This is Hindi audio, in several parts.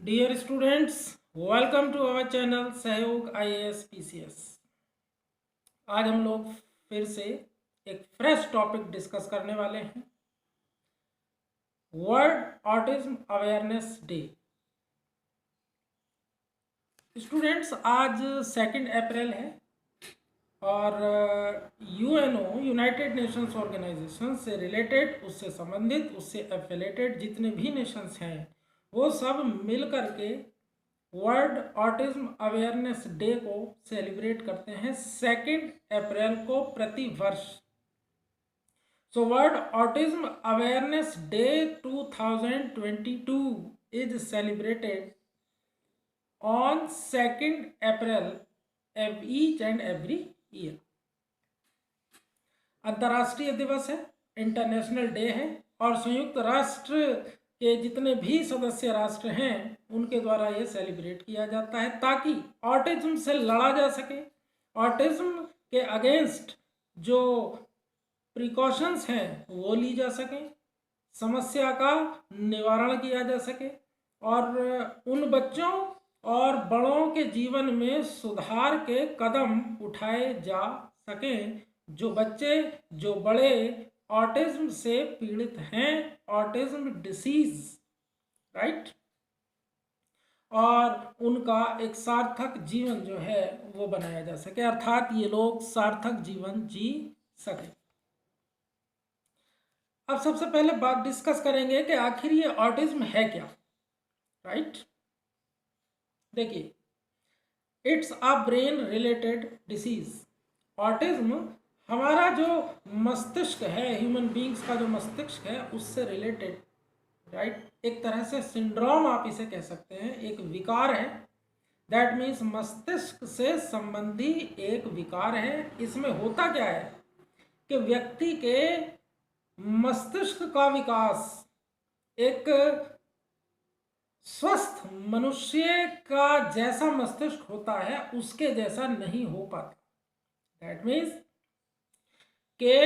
Dear students, welcome to our channel Sahyog IAS PCS। आज हम लोग फिर से एक फ्रेश टॉपिक डिस्कस करने वाले हैं। World autism awareness day. Students, आज 2 अप्रैल है और UNO यूनाइटेड नेशंस ऑर्गेनाइजेशन से रिलेटेड, उससे संबंधित, उससे एफिलेटेड जितने भी नेशंस हैं वो सब मिल करके वर्ल्ड ऑटिज्म अवेयरनेस डे को सेलिब्रेट करते हैं 2 अप्रैल को प्रति वर्ष। So world autism awareness day 2022 is celebrated on 2 April each and every year. अंतर्राष्ट्रीय दिवस है, इंटरनेशनल डे है और संयुक्त राष्ट्र के जितने भी सदस्य राष्ट्र हैं उनके द्वारा ये सेलिब्रेट किया जाता है ताकि ऑटिज्म से लड़ा जा सके, ऑटिज्म के अगेंस्ट जो प्रिकॉशंस हैं वो ली जा सके, समस्या का निवारण किया जा सके और उन बच्चों और बड़ों के जीवन में सुधार के कदम उठाए जा सकें जो बच्चे, जो बड़े ऑटिज्म से पीड़ित हैं, ऑटिज्म डिसीज, राइट, और उनका एक सार्थक जीवन जो है वो बनाया जा सके, अर्थात ये लोग सार्थक जीवन जी सके। अब सबसे पहले बात डिस्कस करेंगे कि आखिर ये ऑटिज्म है क्या, राइट। देखिए, it's a brain related disease. Autism हमारा जो मस्तिष्क है, ह्यूमन बींग्स का जो मस्तिष्क है उससे रिलेटेड, राइट, एक तरह से सिंड्रोम आप इसे कह सकते हैं, एक विकार है। दैट मीन्स मस्तिष्क से संबंधी एक विकार है। इसमें होता क्या है कि व्यक्ति के मस्तिष्क का विकास एक स्वस्थ मनुष्य का जैसा मस्तिष्क होता है उसके जैसा नहीं हो पाता। दैट मीन्स के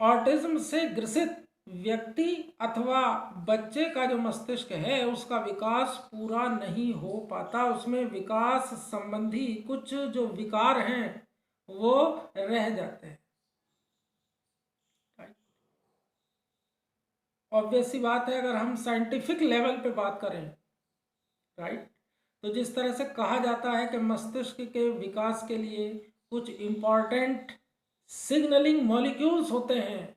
ऑटिज्म से ग्रसित व्यक्ति अथवा बच्चे का जो मस्तिष्क है उसका विकास पूरा नहीं हो पाता, उसमें विकास संबंधी कुछ जो विकार हैं वो रह जाते हैं। ऑब्वियस सी बात है, अगर हम साइंटिफिक लेवल पे बात करें, राइट, तो जिस तरह से कहा जाता है कि मस्तिष्क के विकास के लिए कुछ इम्पॉर्टेंट सिग्नलिंग मॉलिक्यूल्स होते हैं,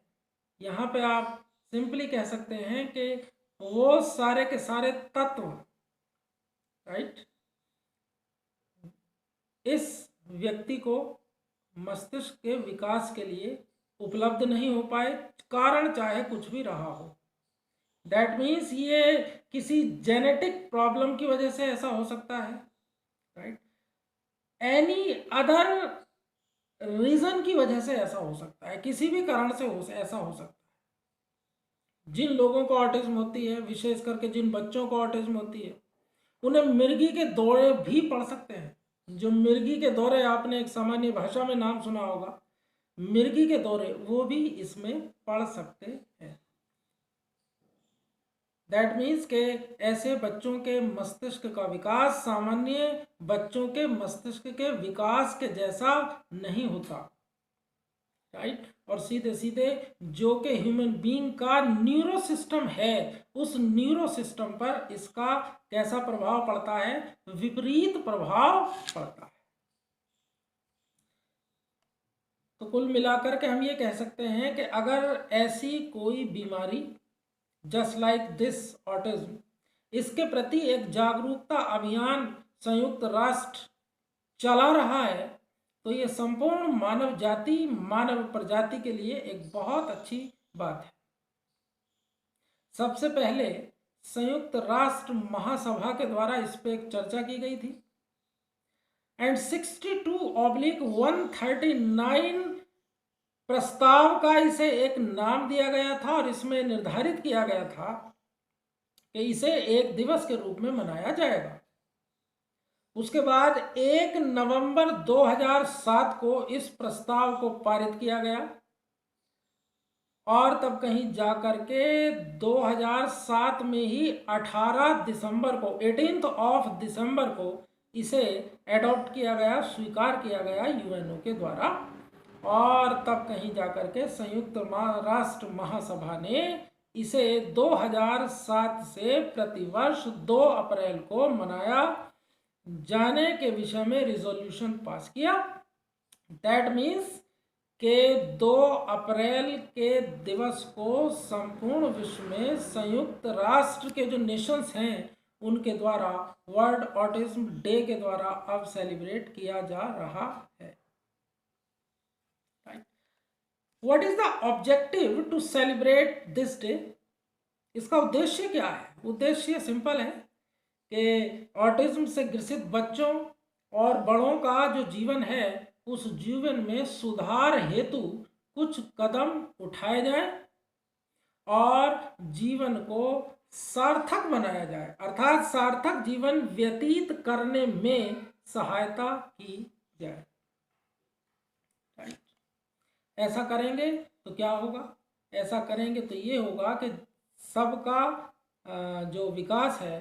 यहाँ पे आप सिंपली कह सकते हैं कि वो सारे के सारे तत्व, राइट, इस व्यक्ति को मस्तिष्क के विकास के लिए उपलब्ध नहीं हो पाए, कारण चाहे कुछ भी रहा हो। दैट मीन्स ये किसी जेनेटिक प्रॉब्लम की वजह से ऐसा हो सकता है, राइट, एनी अदर रीजन की वजह से ऐसा हो सकता है, किसी भी कारण से ऐसा हो सकता है। जिन लोगों को ऑटिज्म होती है, विशेष करके जिन बच्चों को ऑटिज्म होती है, उन्हें मिर्गी के दौरे भी पड़ सकते हैं। जो मिर्गी के दौरे, आपने एक सामान्य भाषा में नाम सुना होगा, मिर्गी के दौरे, वो भी इसमें पड़ सकते हैं। दैट मीन्स के ऐसे बच्चों के मस्तिष्क का विकास सामान्य बच्चों के मस्तिष्क के विकास के जैसा नहीं होता, राइट, और सीधे सीधे जो कि ह्यूमन बीइंग का न्यूरो सिस्टम है, उस न्यूरो सिस्टम पर इसका कैसा प्रभाव पड़ता है, विपरीत प्रभाव पड़ता है। तो कुल मिलाकर के हम ये कह सकते हैं कि अगर ऐसी कोई बीमारी जस्ट लाइक दिस ऑटिज्म, इसके प्रति एक जागरूकता अभियान संयुक्त राष्ट्र चला रहा है, तो ये संपूर्ण मानव जाति, मानव प्रजाति के लिए एक बहुत अच्छी बात है। सबसे पहले संयुक्त राष्ट्र महासभा के द्वारा इस पर एक चर्चा की गई थी एंड 62/139 प्रस्ताव का इसे एक नाम दिया गया था और इसमें निर्धारित किया गया था कि इसे एक दिवस के रूप में मनाया जाएगा। उसके बाद 1 नवंबर 2007 को इस प्रस्ताव को पारित किया गया और तब कहीं जा कर के 2007 में ही 18 दिसंबर को 18 दिसंबर को इसे एडॉप्ट किया गया, स्वीकार किया गया यूएनओ के द्वारा। और तब कहीं जा कर के संयुक्त राष्ट्र महासभा ने इसे 2007 से प्रतिवर्ष 2 अप्रैल को मनाया जाने के विषय में रिजोल्यूशन पास किया। दैट मीन्स के 2 अप्रैल के दिवस को संपूर्ण विश्व में संयुक्त राष्ट्र के जो नेशंस हैं उनके द्वारा वर्ल्ड ऑटिज्म डे के द्वारा अब सेलिब्रेट किया जा रहा है। What is the objective to celebrate this day? इसका उद्देश्य क्या है? उद्देश्य सिंपल है कि ऑटिज्म से ग्रसित बच्चों और बड़ों का जो जीवन है उस जीवन में सुधार हेतु कुछ कदम उठाए जाएं और जीवन को सार्थक बनाया जाए, अर्थात सार्थक जीवन व्यतीत करने में सहायता की जाए। ऐसा करेंगे तो क्या होगा? ऐसा करेंगे तो ये होगा कि सबका जो विकास है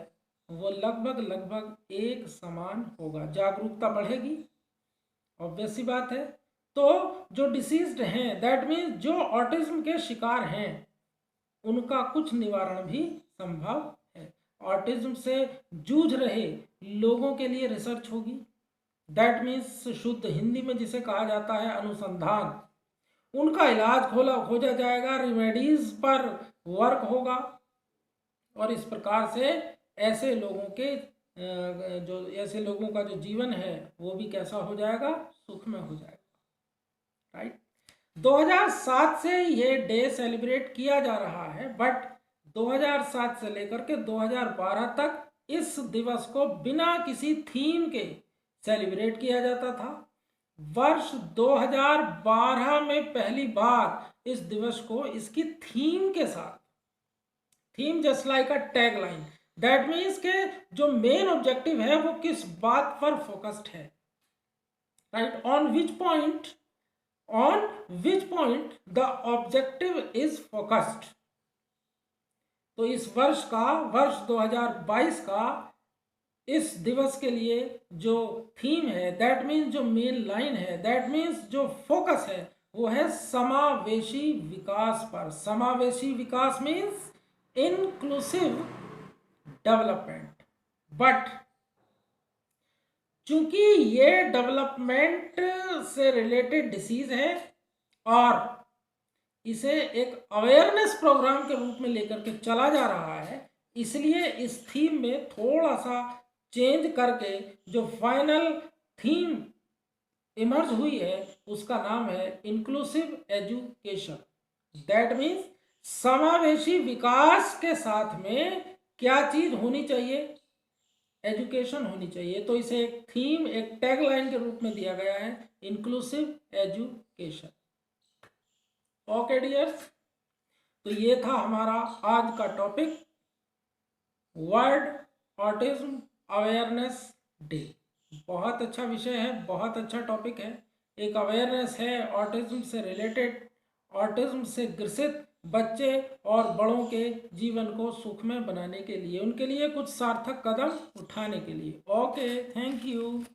वो लगभग एक समान होगा, जागरूकता बढ़ेगी, ऑब्वियस सी बात है। तो जो डिसीज्ड हैं, दैट मीन्स जो ऑटिज्म के शिकार हैं, उनका कुछ निवारण भी संभव है। ऑटिज्म से जूझ रहे लोगों के लिए रिसर्च होगी, दैट मीन्स शुद्ध हिंदी में जिसे कहा जाता है अनुसंधान, उनका इलाज खोजा जाएगा, रेमेडीज पर वर्क होगा और इस प्रकार से ऐसे लोगों के ऐसे लोगों का जो जीवन है वो भी कैसा हो जाएगा? सुखमय हो जाएगा। राइट। 2007 से ये डे सेलिब्रेट किया जा रहा है, बट 2007 से लेकर के 2012 तक इस दिवस को बिना किसी थीम के सेलिब्रेट किया जाता था। वर्ष 2012 में पहली बार इस दिवस को इसकी थीम के साथ, theme just like a tag line, that means के जो मेन ऑब्जेक्टिव है वो किस बात पर फोकस्ड है, right, on which point the objective is focused. तो इस वर्ष 2022 का इस दिवस के लिए जो थीम है, दैट मीन्स जो मेन लाइन है, दैट मीन्स जो फोकस है वो है समावेशी विकास पर। समावेशी विकास मीन्स इंक्लूसिव डेवलपमेंट। बट चूंकि ये डेवलपमेंट से रिलेटेड डिसीज है और इसे एक अवेयरनेस प्रोग्राम के रूप में लेकर के चला जा रहा है, इसलिए इस थीम में थोड़ा सा चेंज करके जो फाइनल थीम इमर्ज हुई है उसका नाम है इंक्लूसिव एजुकेशन। दैट मीन्स समावेशी विकास के साथ में क्या चीज होनी चाहिए? एजुकेशन होनी चाहिए। तो इसे एक थीम, एक टैगलाइन के रूप में दिया गया है, इंक्लूसिव एजुकेशन। ओके डियर्स, तो ये था हमारा आज का topic, world autism awareness day. बहुत अच्छा विषय है, बहुत अच्छा टॉपिक है। एक अवेयरनेस है ऑटिज्म से रिलेटेड, ऑटिज्म से ग्रसित बच्चे और बड़ों के जीवन को सुखमय बनाने के लिए, उनके लिए कुछ सार्थक कदम उठाने के लिए। Okay, thank you.